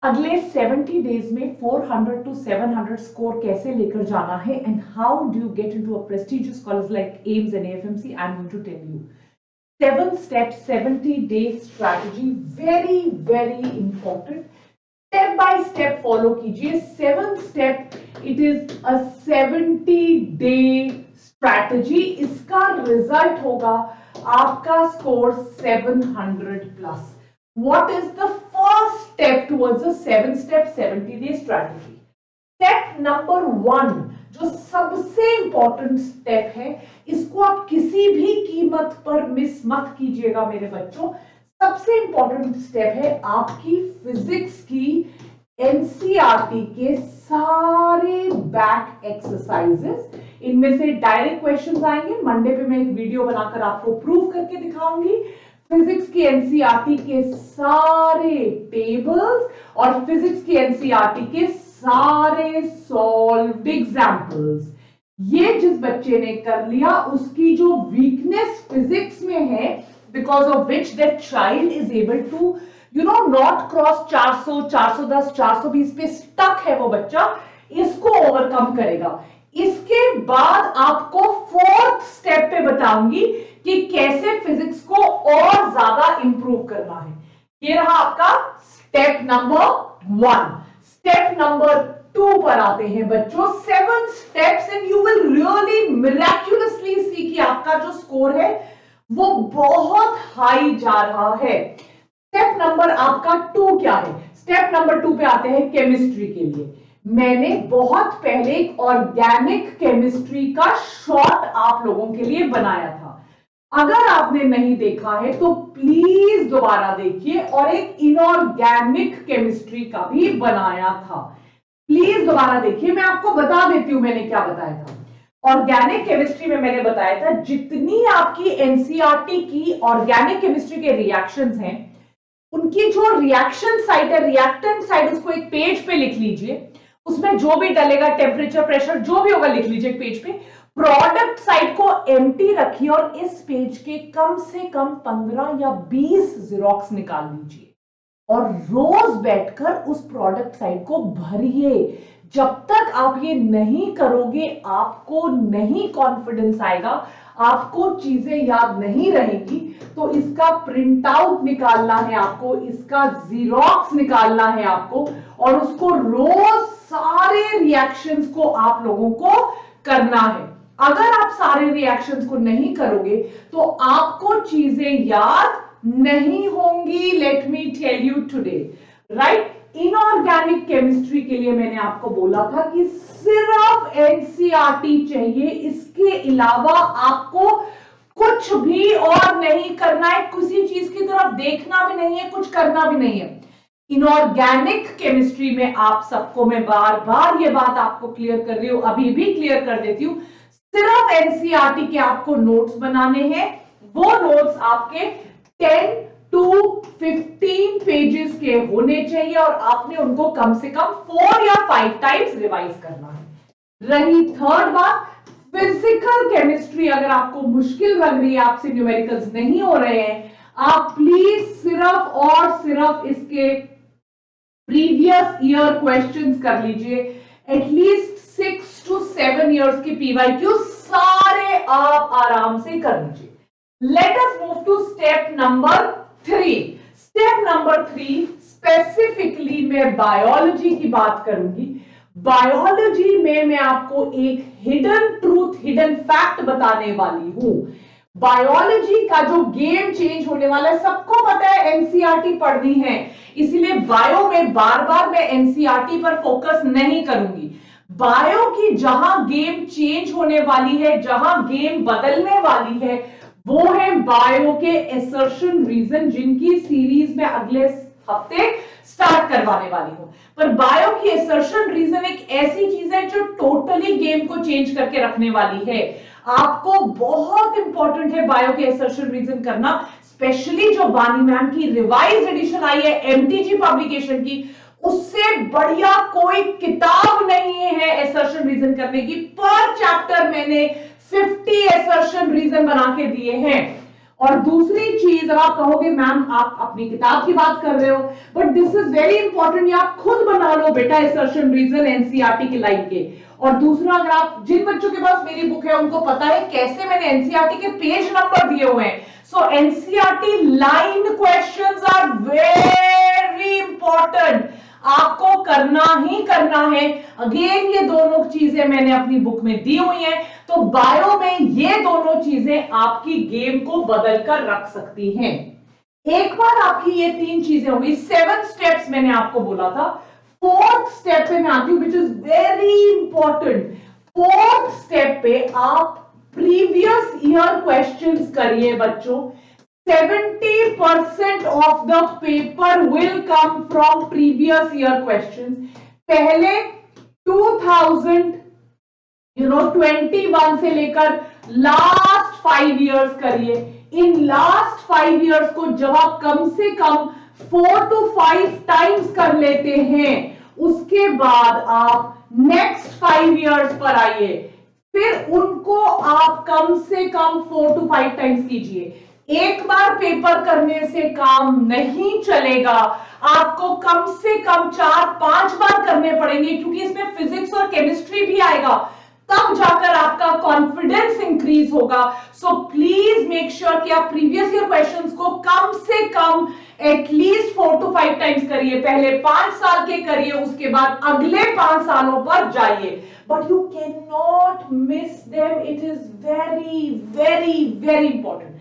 अगले 70 डेज में 400 to 700 score कैसे लेकर जाना है and how do you get into a prestigious college like AIIMS and AFMC, I am going to tell you 7 steps 70 days strategy, very very important. Step by step follow कीजिए. 7 step, it is a 70 day strategy. इसका result होगा आपका score 700 plus. What is the first step towards a 7 step 70 day strategy? Step number 1, जो सबसे important step है, इसको आप किसी भी कीमत पर मिस मत कीजिएगा मेरे बच्चों. सबसे इंपॉर्टेंट स्टेप है आपकी फिजिक्स की एनसीईआरटी के सारे बैक एक्सरसाइजेस. इनमें से डायरेक्ट क्वेश्चंस आएंगे. मंडे पे मैं एक वीडियो बनाकर आपको प्रूव करके दिखाऊंगी. फिजिक्स की एनसीईआरटी के सारे टेबल्स और फिजिक्स की एनसीईआरटी के सारे सॉल्व्ड एग्जांपल्स. ये जिस बच्चे ने कर लिया उसकी जो वीकनेस फिजिक्स में है, because of which that child is able to not cross 400, 410, 420 पे स्टक है वो बच्चा, इसको ओवरकम करेगा. इसके बाद आपको 4th स्टेप पे बताऊंगी कि कैसे फिजिक्स को और ज्यादा इंप्रूव करना है. ये रहा आपका स्टेप नंबर 1. स्टेप नंबर 2 पर आते हैं बच्चों. 7 steps and you will really miraculously see कि आपका जो स्कोर है वो बहुत हाई जा रहा है. स्टेप नंबर आपका 2 क्या है? स्टेप नंबर 2 पे आते हैं केमिस्ट्री के लिए. मैंने बहुत पहले एक ऑर्गेनिक केमिस्ट्री का शॉर्ट आप लोगों के लिए बनाया था. अगर आपने नहीं देखा है तो प्लीज दोबारा देखिए. और एक इनऑर्गेनिक केमिस्ट्री का भी बनाया था. प्लीज दोबारा देखिए. मैं आपको बता देती हूं मैंने क्या बताया था. ऑर्गेनिक केमिस्ट्री में मैंने बताया था जितनी आपकी एनसीईआरटी की ऑर्गेनिक केमिस्ट्री के रिएक्शंस हैं, उनकी जो रिएक्शन साइड है, रिएक्टेंट साइड, उसको एक पेज पे लिख लीजिए. उसमें जो भी डलेगा, टेम्परेचर, प्रेशर, जो भी होगा लिख लीजिए पेज पे. प्रोडक्ट साइड को एम्प्टी रखिए और इस पेज के कम से कम 15 या 20 जेरोक्स निकाल लीजिए और रोज बैठकर उस प्रोडक्ट साइड को भरिए. जब तक आप ये नहीं करोगे आपको नहीं कॉन्फिडेंस आएगा, आपको चीजें याद नहीं रहेगी. तो इसका प्रिंट आउट निकालना है आपको, इसका जीरोक्स निकालना है आपको और उसको रोज सारे रिएक्शंस को आप लोगों को करना है. अगर आप सारे रिएक्शंस को नहीं करोगे तो आपको चीजें याद नहीं होंगी. Let me tell you today, right. Inorganic chemistry के लिए मैंने आपको बोला था कि सिर्फ एनसीईआरटी चाहिए. इसके अलावा आपको कुछ भी और नहीं करना है. किसी चीज की तरफ देखना भी नहीं है, कुछ करना भी नहीं है. इनऑर्गेनिक केमिस्ट्री में आप सबको मैं बार बार ये बात आपको क्लियर कर रही हूं, अभी भी क्लियर कर देती हूं. सिर्फ एनसीईआरटी के आपको नोट्स बनाने हैं. वो नोट्स आपके 10 टू 15 पेजेस के होने चाहिए और आपने उनको कम से कम 4 या 5 टाइम्स रिवाइज करना है. रही थर्ड बात, फिजिकल केमिस्ट्री अगर आपको मुश्किल लग रही है, आपसे न्यूमेरिकल्स नहीं हो रहे हैं, आप प्लीज सिर्फ और सिर्फ इसके प्रीवियस ईयर क्वेश्चंस कर लीजिए. एटलीस्ट 6 to 7 इयर्स की पीवाईक्यू सारे आप आराम से कर लीजिए. Let us move to step number 3. Step number 3 specifically मैं बायोलॉजी की बात करूंगी. बायोलॉजी में मैं आपको एक हिडन ट्रूथ, हिडन फैक्ट बताने वाली हूं. बायोलॉजी का जो गेम चेंज होने वाला है, सबको पता है एनसीईआरटी पढ़नी है, इसीलिए बायो में बार बार मैं एनसीईआरटी पर फोकस नहीं करूंगी. बायो की जहां गेम चेंज होने वाली है, जहां गेम बदलने वाली है, वो है बायो के असर्शन रीजन, जिनकी सीरीज में अगले हफ्ते स्टार्ट करवाने वाली हूं. पर बायो की असर्शन रीजन एक ऐसी चीज है जो टोटली गेम को चेंज करके रखने वाली है. आपको बहुत इंपॉर्टेंट है बायो के असर्शन रीजन करना. स्पेशली जो वानी मैम की रिवाइज एडिशन आई है एमटीजी पब्लिकेशन की, उससे बढ़िया कोई किताब नहीं है असर्शन रीजन करने की. पर चैप्टर मैंने 50 असर्शन रीजन बना के दिए हैं. और दूसरी चीज, अब आप कहोगे मैम आप अपनी किताब की बात कर रहे हो, but this is very important, ये आप खुद बना लो बेटा असर्शन रीजन एनसीईआरटी की लाइन के। और दूसरा, अगर आप, जिन बच्चों के पास मेरी बुक है उनको पता है कैसे मैंने एनसीईआरटी के पेज नंबर दिए हुए हैं। So NCERT line questions are very important, आपको करना ही करना है। अगेन ये दोनों चीजें मैंने अपनी बुक में दी हुई हैं, तो बायो में ये दोनों चीजें आपकी गेम को बदल कर रख सकती हैं। एक बार आपकी ये 3 चीजें होंगी, 7 स्टेप्स मैंने आपको बोला था। 4th स्टेप पे मैं आती हूं, which is very important. 4th step पे आप प्रीवियस ईयर क्वेश्चंस करिए बच्चों। 70% of the paper will come from previous year questions. पहले 2021 से लेकर लास्ट 5 इयर्स करिए। इन लास्ट 5 इयर्स को जब आप कम से कम 4 to 5 टाइम्स कर लेते हैं, उसके बाद आप नेक्स्ट 5 इयर्स पर आइए, फिर उनको आप कम से कम 4 to 5 टाइम्स कीजिए। एक बार पेपर करने से काम नहीं चलेगा, आपको कम से कम 4-5 बार करने पड़ेंगे, क्योंकि इसमें फिजिक्स और केमिस्ट्री भी आएगा, तब जाकर आपका कॉन्फिडेंस इंक्रीज होगा। सो प्लीज मेक श्योर कि आप प्रीवियस ईयर क्वेश्चंस को कम से कम एटलीस्ट 4 to 5 टाइम्स करिए। पहले 5 साल के करिए, उसके बाद अगले 5 सालों पर जाइए, but you can not miss them. It is very very very important.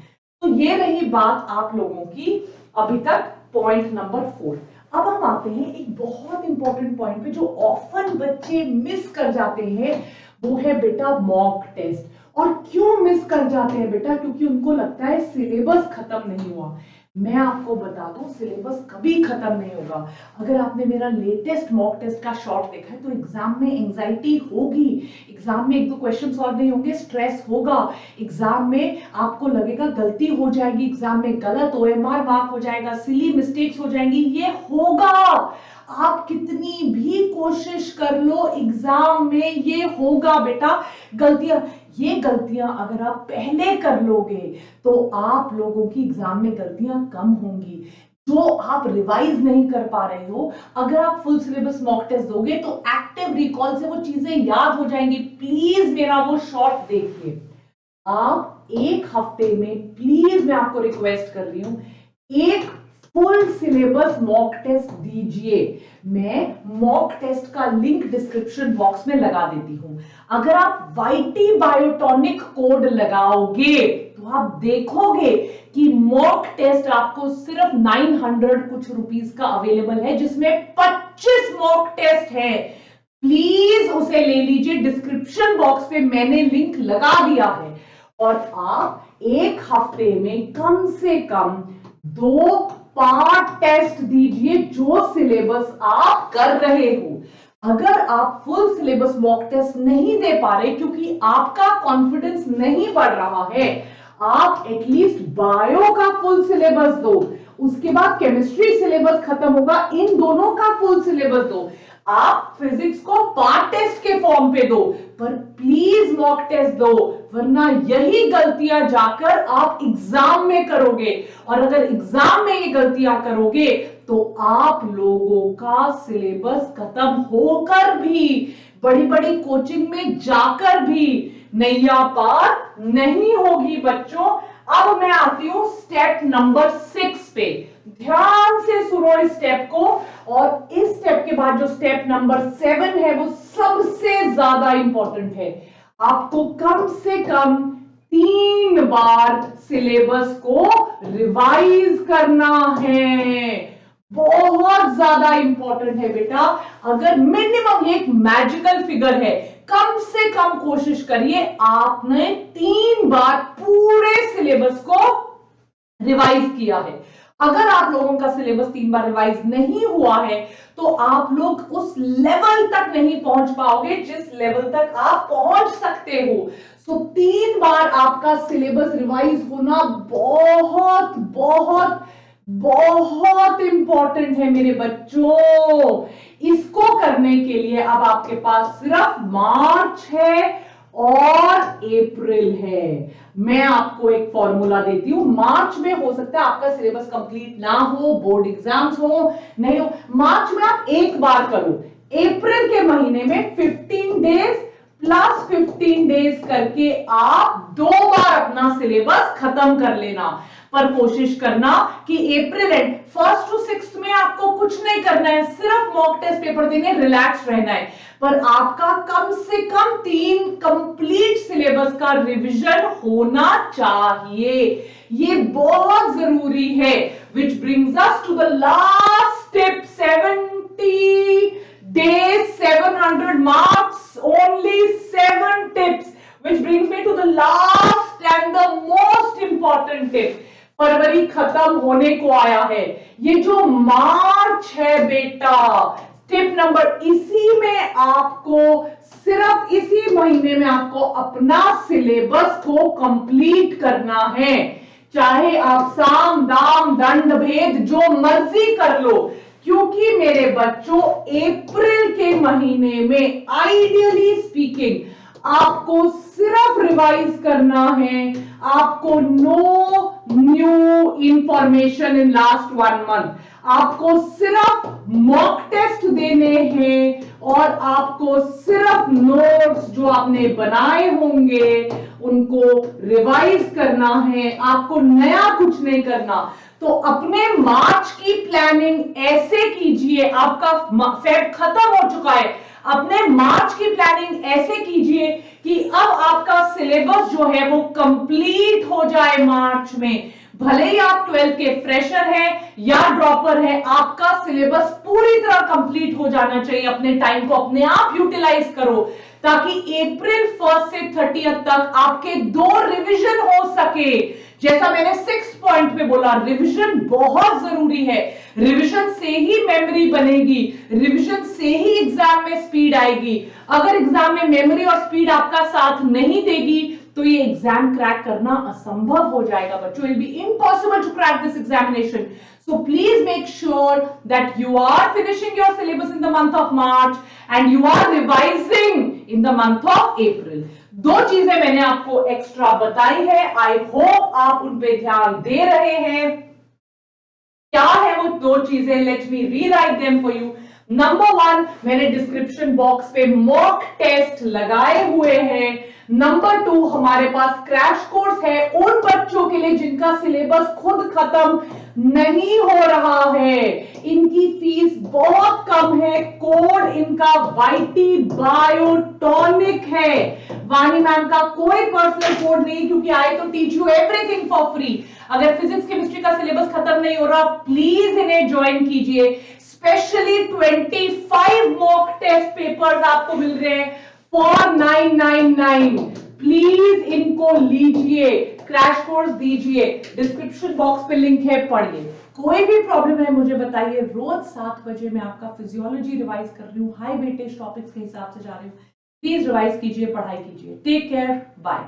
तो ये रही बात आप लोगों की अभी तक पॉइंट नंबर 4। अब हम आते हैं एक बहुत इंपॉर्टेंट पॉइंट पे जो ऑफन बच्चे मिस कर जाते हैं, वो है बेटा मॉक टेस्ट। और क्यों मिस कर जाते हैं बेटा? क्योंकि उनको लगता है सिलेबस खत्म नहीं हुआ। मैं आपको बता दूं, सिलेबस कभी खत्म नहीं होगा। अगर आपने मेरा लेटेस्ट मॉक टेस्ट का शॉर्ट देखा है तो एग्जाम में एंजाइटी होगी, एग्जाम में 1-2 क्वेश्चन सॉल्व नहीं होंगे, स्ट्रेस होगा, एग्जाम में आपको लगेगा गलती हो जाएगी, एग्जाम में गलत OMR मार्क हो जाएगा, सिली मिस्टेक्स हो जाएंगी, ये होगा। आप कितनी भी कोशिश कर लो, एग्जाम में ये होगा बेटा, गलतियां। ये गलतियां अगर आप पहले कर लोगे तो आप लोगों की एग्जाम में गलतियां कम होंगी। जो आप रिवाइज नहीं कर पा रहे हो, अगर आप फुल सिलेबस मॉक टेस्ट दोगे तो एक्टिव रिकॉल से वो चीजें याद हो जाएंगी। प्लीज मेरा वो शॉर्ट देखिए। आप एक हफ्ते में, प्लीज मैं आपको रिक्वेस्ट कर रही हूं, एक फुल सिलेबस मॉक टेस्ट दीजिए। मैं मॉक टेस्ट का लिंक डिस्क्रिप्शन बॉक्स में लगा देती हूं। अगर आप YT बायोटॉनिक कोड लगाओगे तो आप देखोगे कि मॉक टेस्ट आपको सिर्फ 900 कुछ रुपीस का अवेलेबल है, जिसमें 25 मॉक टेस्ट है। प्लीज उसे ले लीजिए, डिस्क्रिप्शन बॉक्स पे मैंने लिंक लगा दिया है। और आप एक हफ्ते में कम से कम 2 पार्ट टेस्ट दीजिए जो सिलेबस आप कर रहे हो। अगर आप फुल सिलेबस मॉक टेस्ट नहीं दे पा रहे क्योंकि आपका कॉन्फिडेंस नहीं बढ़ रहा है, आप एटलीस्ट बायो का फुल सिलेबस दो, उसके बाद केमिस्ट्री सिलेबस खत्म होगा, इन दोनों का फुल सिलेबस दो। आप फिजिक्स को पार्ट टेस्ट के फॉर्म पे दो, पर प्लीज मॉक टेस्ट दो, वरना यही गलतियां जाकर आप एग्जाम में करोगे। और अगर एग्जाम में ये गलतियां करोगे तो आप लोगों का सिलेबस खत्म होकर भी, बड़ी बड़ी कोचिंग में जाकर भी नैया पार नहीं होगी बच्चों। अब मैं आती हूं स्टेप नंबर 6 पे। ध्यान से सुनो इस स्टेप को, और इस स्टेप के बाद जो स्टेप नंबर 7 है वो सबसे ज्यादा इंपॉर्टेंट है। आपको कम से कम 3 बार सिलेबस को रिवाइज करना है। बहुत ज्यादा इंपॉर्टेंट है बेटा। अगर मिनिमम, ये एक मैजिकल फिगर है, कम से कम कोशिश करिए आपने 3 बार पूरे सिलेबस को रिवाइज किया है। अगर आप लोगों का सिलेबस 3 बार रिवाइज नहीं हुआ है तो आप लोग उस लेवल तक नहीं पहुंच पाओगे जिस लेवल तक आप पहुंच सकते हो। सो 3 बार आपका सिलेबस रिवाइज होना बहुत बहुत बहुत इंपॉर्टेंट है मेरे बच्चों। इसको करने के लिए अब आपके पास सिर्फ मार्च है और अप्रैल है। मैं आपको एक फॉर्मूला देती हूं, मार्च में हो सकता है आपका सिलेबस कंप्लीट ना हो, बोर्ड एग्जाम्स हो, नहीं हो, मार्च में आप एक बार करो, अप्रैल के महीने में 15 डेज प्लस 15 डेज करके आप 2 बार अपना सिलेबस खत्म कर लेना। पर कोशिश करना कि अप्रैल एंड 1st to 6th में आपको कुछ नहीं करना है, सिर्फ मॉक टेस्ट पेपर देने, रिलैक्स रहना है, पर आपका कम से कम 3 कंप्लीट सिलेबस का रिवीजन होना चाहिए, ये बहुत जरूरी है। Which brings us to the last tip, 70 days 700 marks, only 7 tips, which brings me to the last and the most important tip। फरवरी खत्म होने को आया है, ये जो मार्च है बेटा, टिप नंबर, इसी में आपको, सिर्फ इसी महीने में आपको अपना सिलेबस को कंप्लीट करना है। चाहे आप साम दाम दंड भेद जो मर्जी कर लो, क्योंकि मेरे बच्चों अप्रैल के महीने में आइडियली स्पीकिंग आपको सिर्फ रिवाइज करना है, आपको no new information in last 1 month, आपको सिर्फ मॉक टेस्ट देने हैं और आपको सिर्फ नोट्स जो आपने बनाए होंगे उनको रिवाइज करना है, आपको नया कुछ नहीं करना। तो अपने मार्च की प्लानिंग ऐसे कीजिए, आपका फेब खत्म हो चुका है, अपने मार्च की प्लानिंग ऐसे कीजिए कि अब आपका सिलेबस जो है वो कंप्लीट हो जाए मार्च में। भले ही आप 12th के फ्रेशर हैं या ड्रॉपर हैं, आपका सिलेबस पूरी तरह कंप्लीट हो जाना चाहिए। अपने टाइम को अपने आप यूटिलाइज करो ताकि अप्रैल 1 से 30 तक आपके 2 रिवीजन हो सके। जैसा मैंने 6 पॉइंट में बोला, रिवीजन बहुत जरूरी है, रिवीजन से ही मेमोरी बनेगी, रिवीजन से ही एग्जाम में स्पीड आएगी। अगर एग्जाम में मेमोरी और स्पीड आपका साथ नहीं देगी तो ये एग्जाम क्रैक करना असंभव हो जाएगा बच्चों, it will be impossible to crack this examination. So please make sure that you are finishing your syllabus in the month of March and you are revising in the month of April। 2 चीजें मैंने आपको extra बताई है, I hope आप उन पे ध्यान दे रहे हैं। क्या है वो 2 चीजें, let me rewrite them for you. Number 1, मैंने डिस्क्रिप्शन बॉक्स पे मॉक टेस्ट लगाए हुए हैं। नंबर 2, हमारे पास क्रैश कोर्स है उन बच्चों के लिए जिनका सिलेबस खुद खत्म नहीं हो रहा है, इनकी फीस बहुत कम है, कोड इनका वाईटी बायोटॉनिक है। वानी मैम का कोई पर्सनल कोड नहीं, क्योंकि आई तो teach you everything for free. अगर फिजिक्स केमिस्ट्री का सिलेबस खत्म नहीं हो रहा, प्लीज इन्हें ज्वाइन कीजिए। स्पेशली 25 मॉक टेस्ट पेपर्स आपको मिल रहे हैं फॉर 999। प्लीज इनको लीजिए, क्रैश कोर्स दीजिए, डिस्क्रिप्शन बॉक्स पे लिंक है, पढ़िए। कोई भी प्रॉब्लम है मुझे बताइए। रोज 7 बजे मैं आपका फिजियोलॉजी रिवाइज कर रही हूँ, हाई वेटेज टॉपिक्स के हिसाब से जा रही हूँ। प्लीज रिवाइज कीजिए, पढ़ाई कीजिए। Take care, bye.